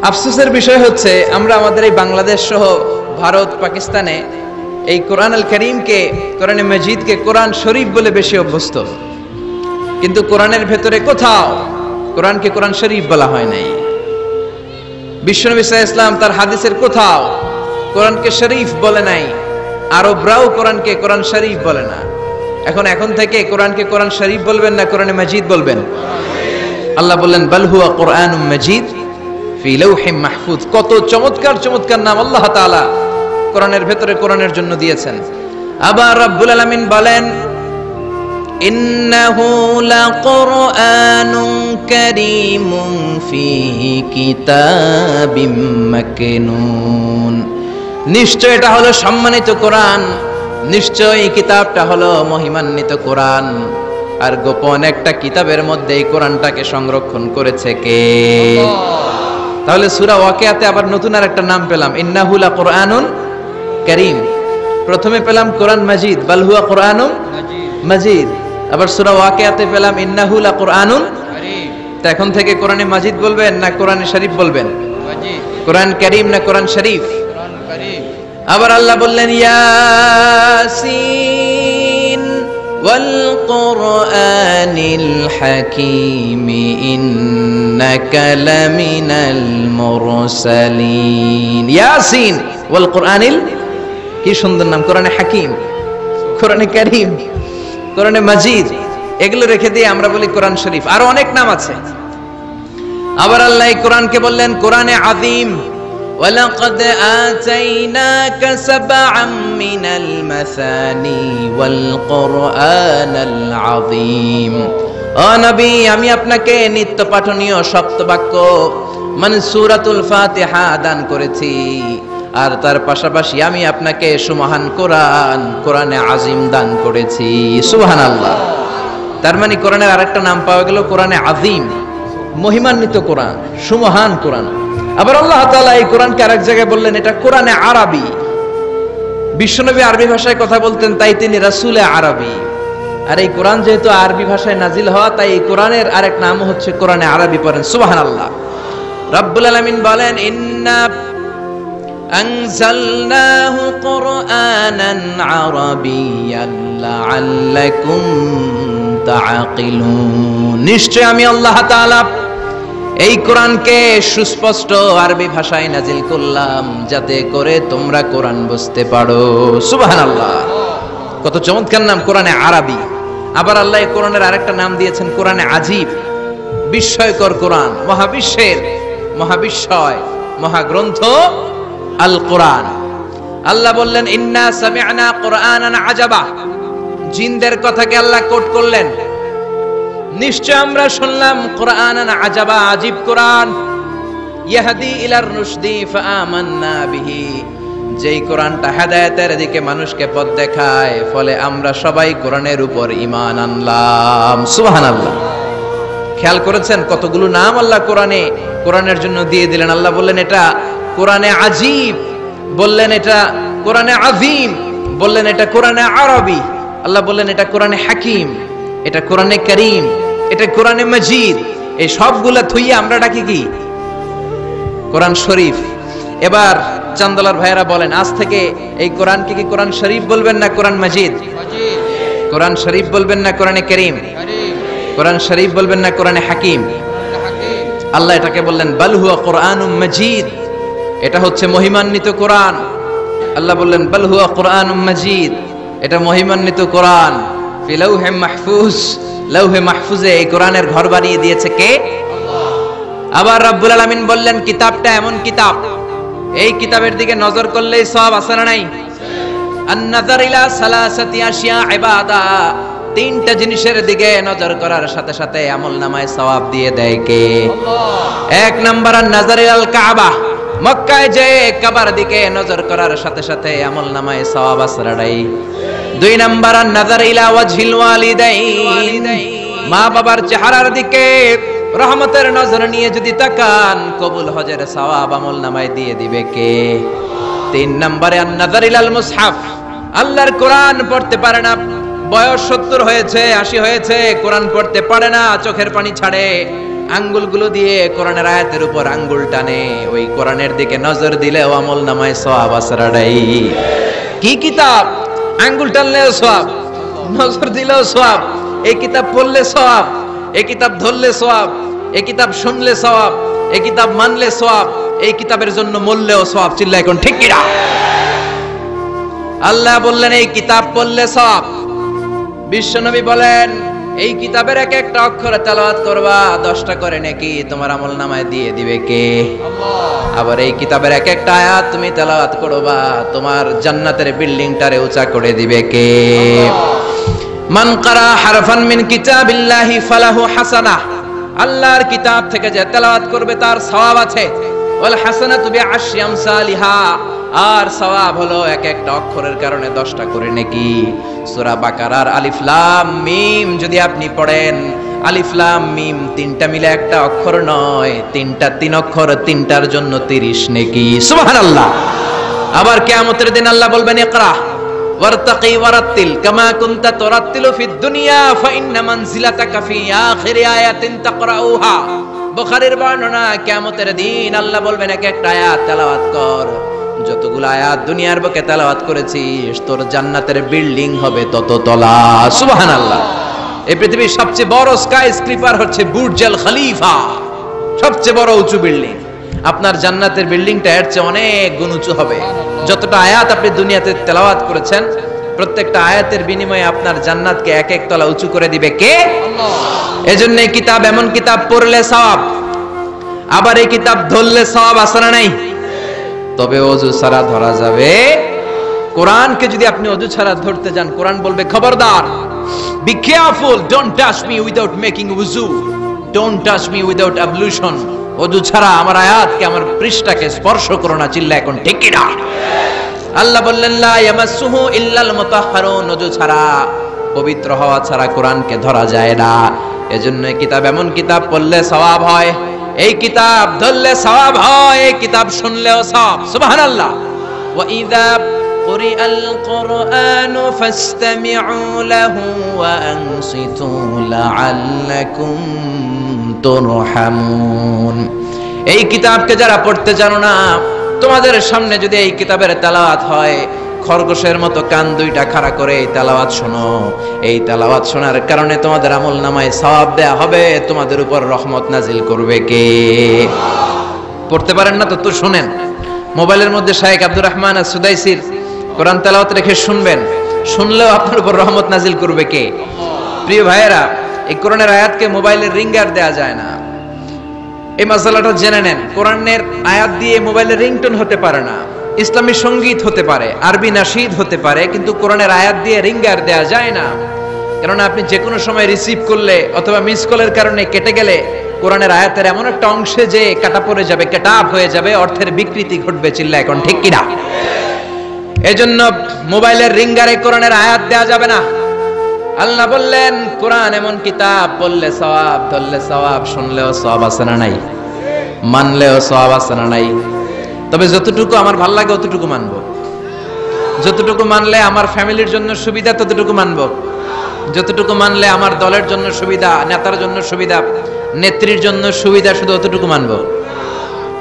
আফসোসের বিষয় হচ্ছে আমরা আমাদের এই বাংলাদেশ সহ ভারত পাকিস্তানে এই কোরআন আল কারীমকে, কোরআনে মাজিদকে কোরআন শরীফ বলে বেশি অভ্যস্ত, কিন্তু কোরআনের ভেতরে কোথাও কোরআনকে কোরআন শরীফ বলা হয় নাই। বিশ্বনবী সাল্লাল্লাহু আলাইহি ওয়াসাল্লাম তার হাদিসের কোথাও কোরআনকে শরীফ বলে নাই, আরবরাও কোরআনকে কোরআন শরীফ বলে না। এখন থেকে কোরআনকে কোরআন শরীফ বলবেন না কোরআনে মাজিদ বলবেন? আল্লাহ বললেন বাল হুয়া কোরআনুম মাজিদ ফি লাউহিম মাহফুজ। কত চমৎকার চমৎকার নাম আল্লাহ তাআলা কোরআনের ভেতরে কোরআনের জন্য দিয়েছেন। আবার রব্বুল আলামিন বলেন ইন্নাহু লাকুরআনুন কারীমুন ফি কিতাবিম মাকনুন। নিশ্চয় এটা হলো সম্মানিত কোরআন, নিশ্চয় এই কিতাবটা হলো মহিমান্বিত কোরআন, আর গোপন একটা কিতাবের মধ্যে এই কোরআনটাকে সংরক্ষণ করেছে কে? তাহলে সূরা ওয়াকিয়াতে আবার নতুন আর একটা নাম পেলাম, ইন্নাহু লাকুরআনুন কারীম। প্রথমে পেলাম কোরআন মাজিদ, বাল হুয়া কোরআনুম মাজিদ। আবার সূরা ওয়াকিয়াতে পেলাম ইন্নাহু লাকুরআনুন কারীম। তো এখন থেকে কোরআনে মাজিদ বলবেন না কোরআনে শরীফ বলবেন? মাজিদ। কোরআন কারীম না কোরআন শরীফ? কোরআন কারীম। আবার আল্লাহ বললেন ইয়াসিন ওয়াল কোরআনিল হাকীম ইন্নাকা লামিনাল মুরসালিন। ইয়াসিন ওয়াল কোরআনিল, কি সুন্দর নাম! কোরআনে হাকীম, কোরআনে কারীম, কোরআনে মাজিদ, এগুলো রেখে দিয়ে আমরা বলি কোরআন শরীফ। আরো অনেক নাম আছে। আবার আল্লাহ এই কোরআনকে বললেন কোরআনে আযীম, ওয়ালাকাদ আতাইনাকা সাবআম মিনাল মাসানি ওয়াল কোরআনাল আযীম। ও নবী, আমি আপনাকে নিত্য পাঠনীয় সপ্তবাক্য মানে সূরাতুল ফাতিহা দান করেছি, আর তার পাশাপাশি আমি আপনাকে সুমহান কোরআন, কোরআনে আযীম দান করেছি। সুবহানাল্লাহ। তার মানে কোরআনের আরেকটা নাম পাওয়া গেল কোরআনে আযীম, মহিমান্বিত কোরআন, সুমহান কোরআন। আবার আল্লাহ তাআলা এই কোরআনকে আরেক জায়গায় বললেন এটা কোরআনে আরবি। বিশ্বনবী আরবি ভাষায় কথা বলতেন, তাই তিনি রাসূলে আরবি। আর এই কোরআন যেহেতু আরবি ভাষায় নাজিল হওয়া, তাই এই কোরআনের আরেক নাম হচ্ছে কোরআনে আরবি। পড়েন সুবহানাল্লাহ। রব্বুল আলামিন বলেন ইন্না আনজালনাহু কুরআনান আরাবিয়্যান লাআল্লাকুম তাআকিলুন। নিশ্চয় আমি আল্লাহ তাআলা এই কোরআনকে সুস্পষ্ট আরবি ভাষায় নাজিল করলাম যাতে করে তোমরা কোরআন বুঝতে পারো। সুবহানাল্লাহ। কত চমৎকার নাম কোরআনে আরবি। আবার আল্লাহ এই কোরআনের আরেকটা নাম দিয়েছেন কোরআনে আজীব, বিস্ময়কর কোরআন, মহাবিশ্বের মহাবিস্ময় মহাগ্রন্থ আল কোরআন। আল্লাহ বললেন ইন্না সামি'না কুরআনান আজাবা। জিনদের কথাকে আল্লাহ কোট করলেন, নিশ্চয় আমরা শুনলাম কুরআনান আজাবা, আজীব কোরআন। ইয়াহদি ইলার রুশদি ফাআমান্না বিহি। যেই কোরআনটা হেদায়েতের দিকে মানুষকে পথ দেখায়, ফলে আমরা সবাই কোরআনের উপর ঈমান আনলাম। সুবহানাল্লাহ। খেয়াল করেছেন কতগুলো নাম আল্লাহ কোরআনের জন্য দিয়ে দিলেন। আল্লাহ বললেন এটা কোরআনে আজীব, বললেন এটা কোরআনে আযীম, বললেন এটা কোরআনে আরবি, আল্লাহ বললেন এটা কোরআনে হাকিম, এটা কোরআনে কারীম, এটা কোরআনে মাজিদ। এই সবগুলা থুইয়া আমরা ডাকি কি? কোরআন শরীফ। এবার চান্দলার ভাইয়েরা বলেন আজ থেকে এই কোরআনকে কি কোরআন শরীফ বলবেন না কোরআন মাজিদ? কোরআন শরীফ বলবেন না কোরআনে কারীম? কোরআন শরীফ বলবেন না কোরআনে হাকিম? আল্লাহ এটাকে বললেন বাল হুয়া কোরআনুম মাজিদ, এটা হচ্ছে মহিমান্বিত কোরআন। আল্লাহ বললেন বাল হুয়া কোরআনুম মাজিদ, এটা মহিমান্বিত কোরআন। ফি লাউহিম মাহফুজ, লাউহে মাহফুজে এই কোরআনের ঘর বানিয়ে দিয়েছে কে? আল্লাহ। আবার রব্বুল আলামিন বললেন কিতাবটা এমন কিতাব, এই কিতাবের দিকে নজর করলেই সওয়াব আছে না নাই? আন-নাযার ইলা সালাসাতি আশিয়া ইবাদা। তিনটা জিনিসের দিকে নজর করার সাথে সাথে আমলনামায় সওয়াব দিয়ে দেয় কে? আল্লাহ। এক নাম্বার আন-নাযার ইলাল কাবা, মক্কায় যে কাবার দিকে নজর করার সাথে সাথে আমলনামায় সওয়াব আসরাড়াই। দুই নাম্বার আন-নাযার ইলা ওয়াজহিল ওয়ালিদাইন, মা বাবার চেহারার দিকে রহমতের নজর নিয়ে যদি তাকান, কবুল হজের সওয়াব আমলনামায় দিয়ে দিবে কে? তিন নম্বরে আন-নাযার ইলাল মুসহাফ, আল্লাহর কোরআন পড়তে পারে না, বয়স 70 হয়েছে 80 হয়েছে, কোরআন পড়তে পারে না, চোখের পানি ছাড়ে, আঙ্গুলগুলো দিয়ে কোরআনের আয়াতের উপর আঙ্গুল টানে, ওই কোরআনের দিকে নজর দিলেও আমল নামায় সওয়াব আসরাডাই। কি কিতাব? আঙ্গুল টানলেও সওয়াব, নজর দিলেও সওয়াব, এই কিতাব পড়লে সওয়াব, এই কিতাব ধরলে সওয়াব, এই কিতাব শুনলে সওয়াব, এই কিতাব মানলে সওয়াব, এই কিতাবের জন্য মরলেও সওয়াব। চিল্লা এখন ঠিক কিনা? আল্লাহ বললেন এই কিতাব পড়লে সওয়াব। বিশ্বনবী বলেন এই কিতাবের এক একটা অক্ষর তেলাওয়াত করবা 10টা করে নাকি তোমার আমলনামায় দিয়ে দিবে কে? আল্লাহ। আবার এই কিতাবের এক একটা আয়াত তুমি তেলাওয়াত করবা তোমার জান্নাতের বিল্ডিংটারে উঁচা করে দিবে কে? আল্লাহ। মান ক্বারা হারফান মিন কিতাবিল্লাহি ফালাহু হাসানাহ, আল্লাহর কিতাব থেকে যে তেলাওয়াত করবে তার সওয়াব আছে। ওয়াল হাসানাতু বিআশরি আমসালিহা, আর সওয়াব হলো এক একটা অক্ষরের কারণে 10টা করে নেকি। সূরা বাকারার আলিফ লাম মিম যদি আপনি পড়েন, আলিফ লাম মিম তিনটা মিলে একটা অক্ষর নয়, তিনটা 3 অক্ষর, তিনটার জন্য 30 নেকি। সুবহানাল্লাহ। আবার কিয়ামতের দিন আল্লাহ বলবেন ইকরা ওয়ারতাকি ওয়ারাত্তিল কামা কুনতা তুরাত্তিলু ফিদ দুনিয়া ফাইন্না মানজিলাতাকা ফি আখিরি আয়াতিন তাকরাউহা। বুখারীর বর্ণনা, কিয়ামতের দিন আল্লাহ বলবেন এক একটা আয়াত তেলাওয়াত কর, যতগুলো আয়াত দুনিয়ার বুকে তেলাওয়াত করেছিস তোর জান্নাতের বিল্ডিং হবে তত তলা। সুবহানাল্লাহ। এই পৃথিবীর সবচেয়ে বড় স্কাই স্ক্রিপার হচ্ছে বুর্জ আল খলিফা, সবচেয়ে বড় উঁচু বিল্ডিং। আপনার জান্নাতের বিল্ডিংটা এর চেয়ে অনেক গুণ উঁচু হবে। যতটা আয়াত আপনি দুনিয়াতে তেলাওয়াত করেছেন, প্রত্যেকটা আয়াতের বিনিময়ে আপনার জান্নাতকে এক এক তলা উঁচু করে দিবে কে? আল্লাহ। এজন্য এই কিতাব এমন কিতাব পড়লে সওয়াব, আবার এই কিতাব ধরলে সওয়াব আছে না নাই? তবে ওযু ছাড়া ধরা যাবে। কোরআনকে যদি আপনি ওযু ছাড়া ধরতে যান, কোরআন বলবে খবরদার, be careful, don't touch me without making ওযু, ডোন্ট টাচ মি উইদাউট অ্যাবলুশন। ওযু ছাড়া আমার আয়াতকে, আমার পৃষ্ঠাকে স্পর্শ করো না। চিল্লা এখন ঠিক কি না? আল্লাহ বললেন লা ইয়ামাসসুহু ইল্লাল মুতাহহারুন, ওযু ছাড়া, পবিত্র হওয়া ছাড়া কোরআনকে ধরা যায় না। এজন্য এই কিতাব এমন কিতাব পড়লে সওয়াব হয়, এই কিতাব ধরলে সওয়াব হয়, এই কিতাব শুনলেও সওয়াব। সুবহানাল্লাহ। ওয়া ইযা কুরিআল কুরআনু ফাসতামিউ লাহু ওয়া আনসিতু লাআল্লাকুম তুরহামুন। এই কিতাবকে যারা পড়তে জানো না, তোমাদের সামনে যদি এই কিতাবের তেলাওয়াত হয়, খরগোশের মতো কান দুইটা খাড়া করে এই তেলাওয়াত শোনো। এই তেলাওয়াত শোনার কারণে তোমাদের আমলনামায় সওয়াব দেয়া হবে, তোমাদের উপর রহমত নাজিল করবে কে? পড়তে পারেন না তো শুনেন। মোবাইলের মধ্যে শায়েখ আব্দুর রহমান আস-সুদাইসির কোরআন তেলাওয়াত রেখে শুনবেন, শুনলেও আপনার উপর রহমত নাজিল করবে কে? প্রিয় ভাইয়েরা, এই কোরআনের আয়াতকে মোবাইলের রিঙ্গার দেয়া যায় না। এই মাসালাটা জেনে নেন। কোরআনের আয়াত দিয়ে মোবাইলের রিংটোন হতে পারে না, ইসলামী সঙ্গীত হতে পারে, আরবি নাশিদ হতে পারে, কিন্তু কোরআনের আয়াত দিয়ে রিঙ্গার দেয়া যায় না। কেননা আপনি যে কোনো সময় রিসিভ করলে অথবা মিস কলের কারণে কেটে গেলে কোরআনের আয়াতের এমন একটা অংশে যে কাটা পড়ে যাবে, কাটাপ হয়ে যাবে, অর্থের বিকৃতি ঘটবে। চিল্লা এখন ঠিক কিনা? এজন্য মোবাইলের রিঙ্গারে কোরআনের আয়াত দেয়া যাবে না। আল্লাহ বললেন কোরআন এমন কিতাব, পড়লে সওয়াব, ধরলে সওয়াব, শুনলেও সওয়াব আছে না নাই? মানলেও সওয়াব আছে না নাই? তবে যতটুকু আমার ভাল লাগে অতটুকু মানবো, যতটুকু মানলে আমার ফ্যামিলির জন্য সুবিধা ততটুকু মানবো, যতটুকু মানলে আমার দলের জন্য সুবিধা, নেতার জন্য সুবিধা, নেত্রীর জন্য সুবিধা, শুধু অতটুকু মানবো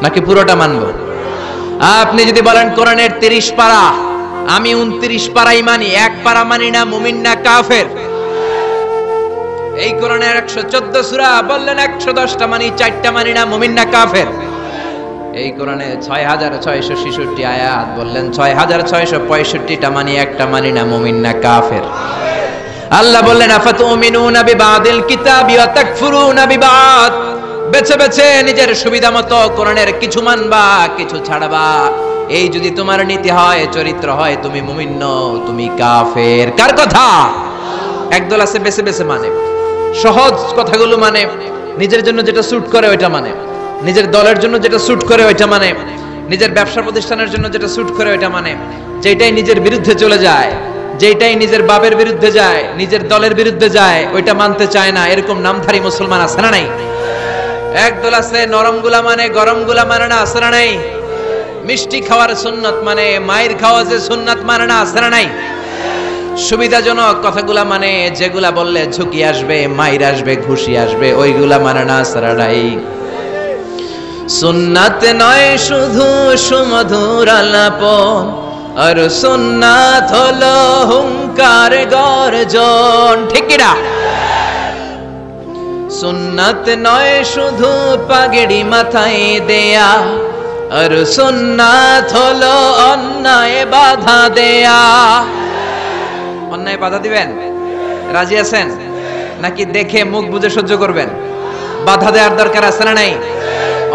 নাকি পুরোটা মানবো? আপনি যদি বলেন কোরআনের 30 পারা, আমি 29 পারাই মানি, 1 পারা মানি না, মুমিন না কাফের। এই কোরআনের 114 সূরা, বললেন 110টা মানি, 4টা মানি না, মুমিন না কাফের। এই কোরআনে 6666 আয়াত, বললেন 6665টা মানি, একটা মানি না, মুমিন না কাফের। আল্লাহ বললেন আফাতুমিনুনা বিবাদিল কিতাবি ওয়া তাকফুরুনা বিবাদ, বেছে বেছে নিজের সুবিধা মতো কোরআনের কিছু মানবা, কিছু ছাড়বা। এই যদি তোমার নীতি হয়, চরিত্র হয়, তুমি মুমিন নও, তুমি কাফের। কার কথা? একদল আছে বেছে বেছে মানে, সহজ কথাগুলো মানে, নিজের জন্য যেটা স্যুট করে ওইটা মানে, নিজের দলের জন্য যেটা স্যুট করে ওইটা মানে, নিজের ব্যবসা প্রতিষ্ঠানের জন্য যেটা স্যুট করে ওইটা মানে, যেটাই নিজের বিরুদ্ধে চলে যায়, যেটাই নিজের বাপের বিরুদ্ধে যায়, নিজের দলের বিরুদ্ধে যায়, ওইটা মানতে চায় না। এরকম নামধারী মুসলমান আছে না নাই? একদল আছে নরমগুলা মানে, গরমগুলা মানে না, আছে না নাই? মিষ্টি খাওয়ার সুন্নাত মানে, মায়ের খাওয়া যে সুন্নাত মানে না, আছে না নাই? সুবিধাজনক কথাগুলা মানে, যেগুলা বললে ঝুঁকি আসবে, মাইর আসবে, ঘুষি আসবে, ওইগুলা মানে না সারাটাই। সুন্নাত নয় শুধু সুমধুর আলাপন, আর সুন্নাত হলো হুঙ্কার গর্জন। ঠিক কি না? সুন্নাত নয় শুধু পাগড়ি মাথায় দেয়া, আর সুন্নাত হলো অন্যায় বাধা দেয়া। অন্যায় বাধা দিবেন? রাজি আছেন নাকি দেখে মুখ বুজে সহ্য করবেন? বাধা দেওয়ার দরকার আছে না নাই?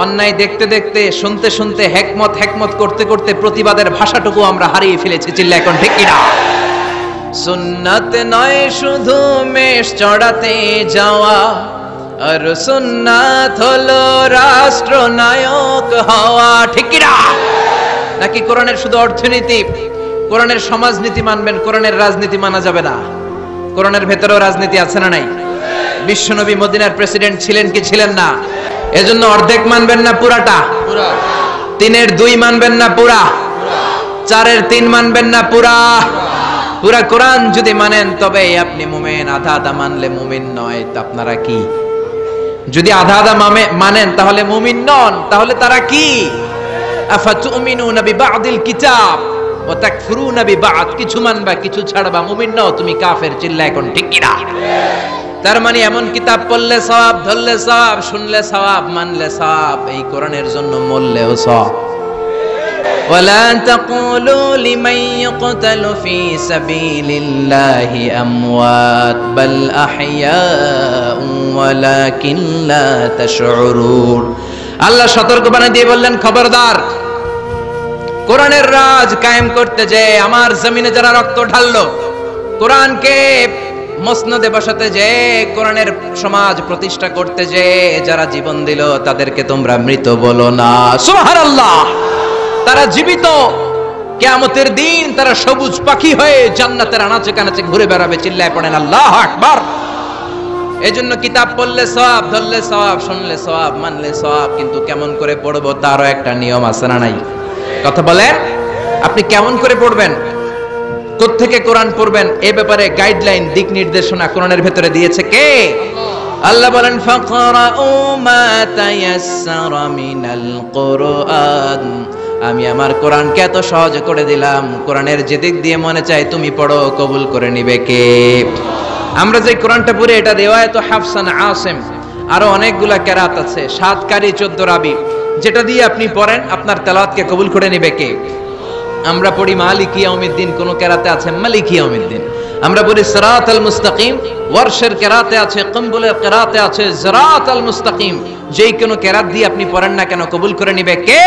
অন্যায় দেখতে দেখতে, শুনতে শুনতে, হেকমত করতে করতে প্রতিবাদের ভাষাটুকু আমরা হারিয়ে ফেলেছি। চিল্লা এখন ঠিক কিনা? সুন্নাত নয় শুধু মেষ চড়াতে যাওয়া, আর সুন্নাত হলো রাষ্ট্রনায়ক হওয়া। ঠিক কিনা? নাকি কোরআনের শুধু অর্থনীতি, কোরআনের সমাজনীতি মানবেন, কোরআনের রাজনীতি মানা যাবে না? কোরআনের ভেতরেও রাজনীতি আছে না নাই? বিশ্বনবী মদিনার প্রেসিডেন্ট ছিলেন কি ছিলেন না? এজন্য অর্ধেক মানবেন না পুরাটা? 3-এর 2 মানবেন না পুরা? 4-এর 3 মানবেন না পুরা? পুরা কোরআন যদি মানেন তবে আপনি মুমিন। আধা আধা মানলে মুমিন নয়। তা আপনারা কি? যদি আধা আধা মানেন তাহলে মুমিন নন। তাহলে তারা কি? আফাতুমিনুনা বিবাদিল কিতাব ওয়া তাকফুরুনা বিবাদ। কিছু মানবা, কিছু ছাড়বা, মুমিন নও, তুমি কাফের। চিল্লা এখন ঠিক কি না? তার মানে এমন কিতাব পড়লে সওয়াব, ধরলে সওয়াব, শুনলে সওয়াব, মানলে সওয়াব, এই কোরআনের জন্য মরলেও সওয়াব। ওয়ালা তাকুলু লিমান ইয়াকতালু ফি সাবিলিল্লাহি আমওয়াত বাল আহইয়াউ ওয়ালাকিন লা তাশউরুন। আল্লাহ সতর্কবাণী দিয়ে বললেন, খবরদার, কোরআনের রাজ কায়েম করতে যে, আমার জমিনে যারা রক্ত ঢাললো, কোরআনকে মসনদে বসাতে যে, কোরআনের সমাজ প্রতিষ্ঠা করতে যে যারা জীবন দিল, তাদেরকে তোমরা মৃত বলো না। সুবহানাল্লাহ। তারা জীবিত। কিয়ামতের দিন তারা সবুজ পাখি হয়ে জান্নাতের আনাচে কানাচে ঘুরে বেড়াবে। চিল্লায় পড়েন আল্লাহু আকবার। এজন্য কিতাব পড়লে সওয়াব, ধরলে সওয়াব, শুনলে সওয়াব, মানলে সওয়াব, কিন্তু কেমন করে পড়বো তারও একটা নিয়ম আছে না নাই? কথা বলেন, আপনি কেমন করে পড়বেন, কোত্থেকে কোরআন পড়বেন, এ ব্যাপারে গাইডলাইন, দিক নির্দেশনা কোরআনের ভেতরে দিয়েছে কে? আল্লাহ বলেন, ফাকরাউ মা তায়াসসারা মিনাল কুরআন। আমি আমার কোরআনকে এত সহজ করে দিলাম, কোরআনের যে দিক দিয়ে মনে চায় তুমি পড়ো, কবুল করে নিবে কে? আমরা যে কোরআনটা পড়ি এটা রিওয়ায়াত হাফসান আসিম, আরো অনেকগুলা কেরাত আছে, 7 কারি 14 রাবি, যেটা দিয়ে আপনি পড়েন আপনার তেলাওয়াতকে কবুল করে নিবে কে? আমরা পড়ি মালিকি ইয়াউমিদ্দিন, কোন কেরাতে আছে মালিকি ইয়াউমিদ্দিন। আমরা পড়ি সিরাতাল মুস্তাকিম, ওয়ারশের কেরাতে আছে, কম্বুলের কেরাতে আছে সিরাতাল মুস্তাকিম। যেই কোন কেরাত দিয়ে আপনি পড়েন না কেন, কবুল করে নিবে কে?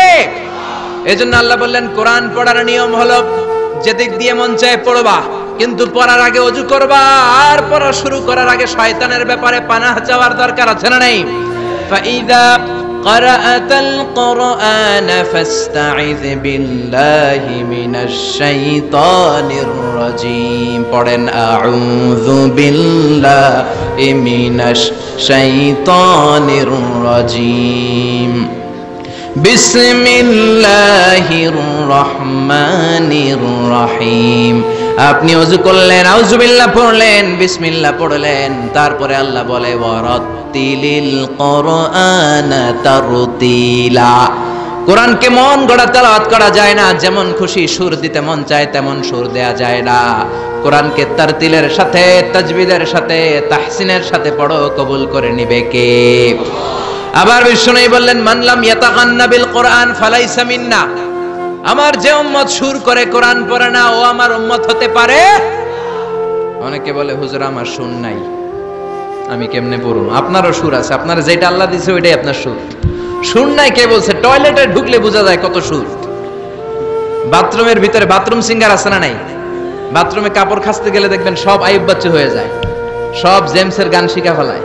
এজন্য আল্লাহ বললেন, কোরআন পড়ার নিয়ম হলো যেদিক দিয়ে মন চায় পড়বা, কিন্তু পড়ার আগে ওযু করবা, আর পড়া শুরু করার আগে শয়তানের ব্যাপারে পানাহ চাওয়ার দরকার আছে না নাই? ফাইদা ক্বারাআতাল কুরআন ফাস্তাইয বিল্লাহি মিনাশ শাইতানির রাজীম। পড়েন, আউযু বিল্লাহি মিনাশ শাইতানির রাজীম। বিসমিল্লাহির রহমানির রহিম। আপনি ওযু করলেন, আউযুবিল্লাহ পড়লেন, বিসমিল্লাহ পড়লেন, তারপরে আল্লাহ বলে, ওয়ারাত্তিলিল কুরআনা তারতিলা। কোরআনকে মন গড়া তেলাওয়াত করা যায় না, যেমন খুশি সুর দিতে মন চায় তেমন সুর দেয়া যায় না। কোরআনকে তারতিলের সাথে, তাজবিদের সাথে, তাহসিনের সাথে পড়ো, কবুল করে নিবে কে? আবার বিষ্ণু বললেন, মানলাম ইয়াতাগান্না বিল কোরআন ফালাইসা মিন্না। আমার যে উম্মত সুর করে কোরআন পড়ে না, ও আমার উম্মত হতে পারে? অনেকে বলে, হুজুর আমার সুর নাই, আমি কেমনে পড়ব? আপনারও সুর আছে, আপনার যেটা আল্লাহ দিয়েছে ওইটাই আপনার সুর। সুর নাই কে বলছে? টয়লেটে ঢুকলে বোঝা যায় কত সুর। বাথরুমের ভিতরে বাথরুম সিঙ্গার আছে না নাই? বাথরুমে কাপড় খাসতে গেলে দেখবেন সব আইব বাচ্চা হয়ে যায়, সব জেমসের গান শিখা ফেলায়।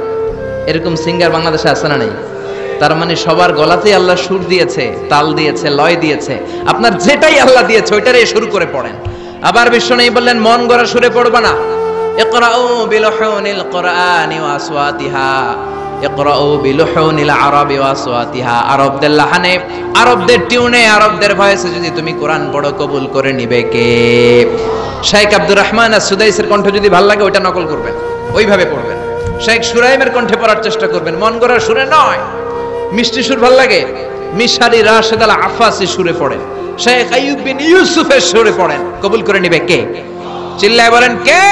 এরকম সিঙ্গার বাংলাদেশে আছে না নাই? তার মানে সবার গলাতেই আল্লাহ সুর দিয়েছে, তাল দিয়েছে, লয় দিয়েছে। আপনার যেটাই আল্লাহ দিয়েছে ওইটারে শুরু করে পড়েন। আবার বিষ্ণু বললেন, মন গড়া সুরে পড়বা না। ইকরাউ বিলহুনিল কুরআনি ওয়া আসওয়াতিহা। ইকরাউ বিলুহুনিল আরাবি ওয়া আসওয়াতিহা, আরবদের লাহানে, আরবদের টিউনে, আরবদের ভয়েসে যদি তুমি কোরআন পড়ো কবুল করে নিবে কে? শেখ আব্দুর রহমান as-সুদাইসের কণ্ঠ যদি ভালো লাগে ওইটা নকল করবেন, ওইভাবে পড়বেন। শেখ সুরাইমের কণ্ঠে পড়ার চেষ্টা করবেন, মন গড়া সুরে নয়। মিষ্টি সুর ভালো লাগে, মিশারি রাশেদ আল আফাসি সুরে পড়েন, শেখ আইয়ুব বিন ইউসুফের সুরে পড়েন, কবুল করে নিবে কে? চিল্লায় বলেন কে?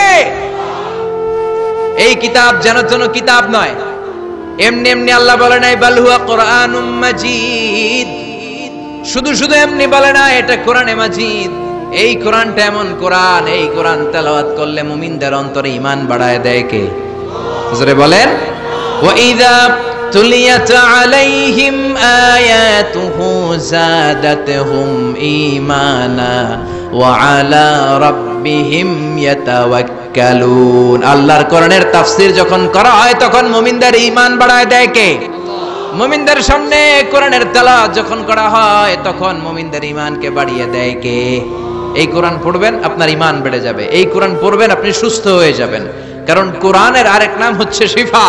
এই কিতাব যেন কিতাব নয়, এমনি এমনি আল্লাহ বলে নাই বাল হুয়া কুরআনুম মাজিদ, শুধু শুধু এমনি বলে না এটা কোরআনে মাজিদ। এই কোরআনটা এমন কোরআন, এই কোরআন তেলাওয়াত করলে মুমিনদের অন্তরে ঈমান বাড়ায় দেয় কে? জোরে বলেন। ওয়া ইযা তুলিয়াত আলাইহিম আয়াতুহু যাদাতহুম ঈমানা ওয়া আলা রাব্বিহিম ইয়াতাওয়াক্কালুন। আল্লাহর কোরআনের তাফসীর যখন করা হয় তখন মুমিনদের ঈমান বাড়ায় দেয় কে? মুমিনদের সামনে কোরআনের তেলাওয়াত যখন করা হয় তখন মুমিনদের ঈমানকে বাড়িয়ে দেয় কে? এই কোরআন পড়বেন আপনার ঈমান বেড়ে যাবে, এই কোরআন পড়বেন আপনি সুস্থ হয়ে যাবেন। কারণ কোরআনের আরেক নাম হচ্ছে শিফা।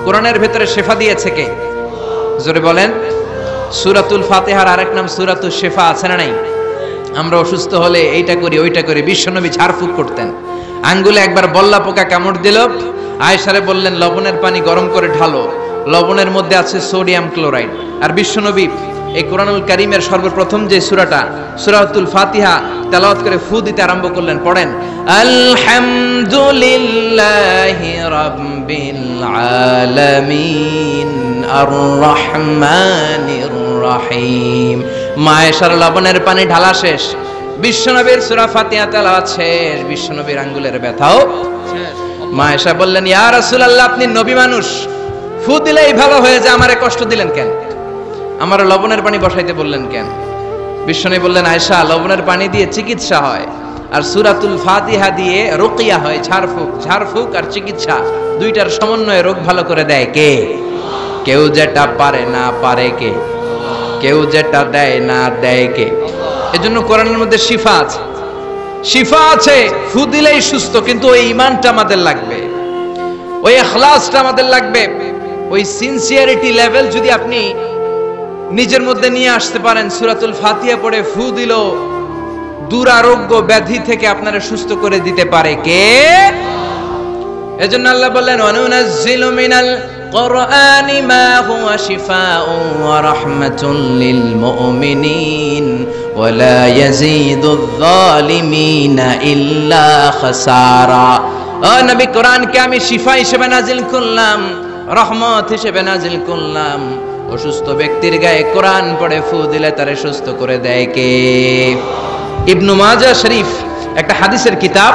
কোরআনের ভেতরে শিফা দিয়েছে কে? জোরে বলেন। সূরাতুল ফাতিহার আরেক নাম সূরাতুশ শিফা, আছে না নাই? আমরা অসুস্থ হলে এইটা করি ওইটা করি, বিশ্বনবী ঝাড়ফুঁক করতেন। আঙ্গুলে একবার বল্লা পোকা কামড় দিল, আয়েশারে বললেন লবণের পানি গরম করে ঢালো, লবণের মধ্যে আছে সোডিয়াম ক্লোরাইড। আর বিশ্বনবী এই কোরআনুল কারীমের সর্বপ্রথম যে সূরাটা সূরাতুল ফাতিহা তেলাওয়াত করে ফু দিতে আরম্ভ করলেন, পড়েন আলহামদুলিল্লাহি রাব্বিল আলামিন আর রহমানির রহিম। মায়েশার লবণের পানি ঢালা শেষ, বিশ্বনবীর সূরা ফাতিহা তেলাওয়াত শেষ, বিশ্বনবীর আঙ্গুলের ব্যথাও শেষ। মায়েশা বললেন ইয়া রাসূলুল্লাহ আপনি নবী মানুষ, ফু দিলেই ভালো হয়ে যায়, আমারে কষ্ট দিলেন কেন? আমার লবণের পানি বসাইতে বললেন কেন? বিশ্বনবী বললেন আয়েশা লবণের পানি দিয়ে চিকিৎসা হয় আর সূরাতুল ফাতিহা দিয়ে রুকিয়া হয়, ঝাড়ফুঁক। ঝাড়ফুঁক আর চিকিৎসা দুইটার সমন্বয়ে রোগ ভালো করে দেয় কে? কেউ যেটা পারে না পারে কে? কেউ যেটা দেয় না দেয় কে? এজন্য কোরআনের মধ্যে শিফা আছে, শিফা আছে। ফু দিলেই সুস্থ, কিন্তু ওই ঈমানটা আমাদের লাগবে, ওই ইখলাসটা আমাদের লাগবে, ওই সিনসিয়ারিটি লেভেল যদি আপনি নিজের মধ্যে নিয়ে আসতে পারেন, সূরাতুল ফাতিহা পড়ে ফু দিল দুরারোগ্য ব্যাধি থেকে আপনারা সুস্থ করে দিতে পারে কে? এজন্য আল্লাহ বললেন ওয়ানুনাজ্জিলু মিনাল কুরআনি মা হুয়া শিফাউন ওয়া রাহমাতুল লিল মুমিনিন ওয়া লা ইয়াজিদুয যালিমিনা ইল্লা খাসারা। ও নবী কোরআনকে আমি শিফা হিসেবে নাজিল করলাম, রহমত হিসেবে নাজিল করলাম। অসুস্থ ব্যক্তির গায়ে কোরআন পড়ে ফু দিলে তারে সুস্থ করে দেয় কে? ইবনু মাজাহ শরীফ একটা হাদিসের কিতাব,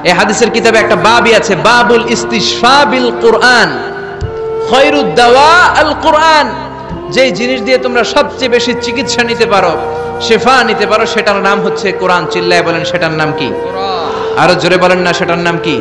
এই হাদিসের কিতাবে একটা বাবই আছে, বাবুল ইস্তিশফা বিল কুরআন খায়রুদ দাওয়া আল কুরআন। যে জিনিস দিয়ে তোমরা সবচেয়ে বেশি চিকিৎসা নিতে পারো, শিফা নিতে পারো, সেটার নাম হচ্ছে কোরআন। চিল্লায় বলেন সেটার নাম কি? কোরআন। আরো জোরে বলেন না সেটার নাম কি?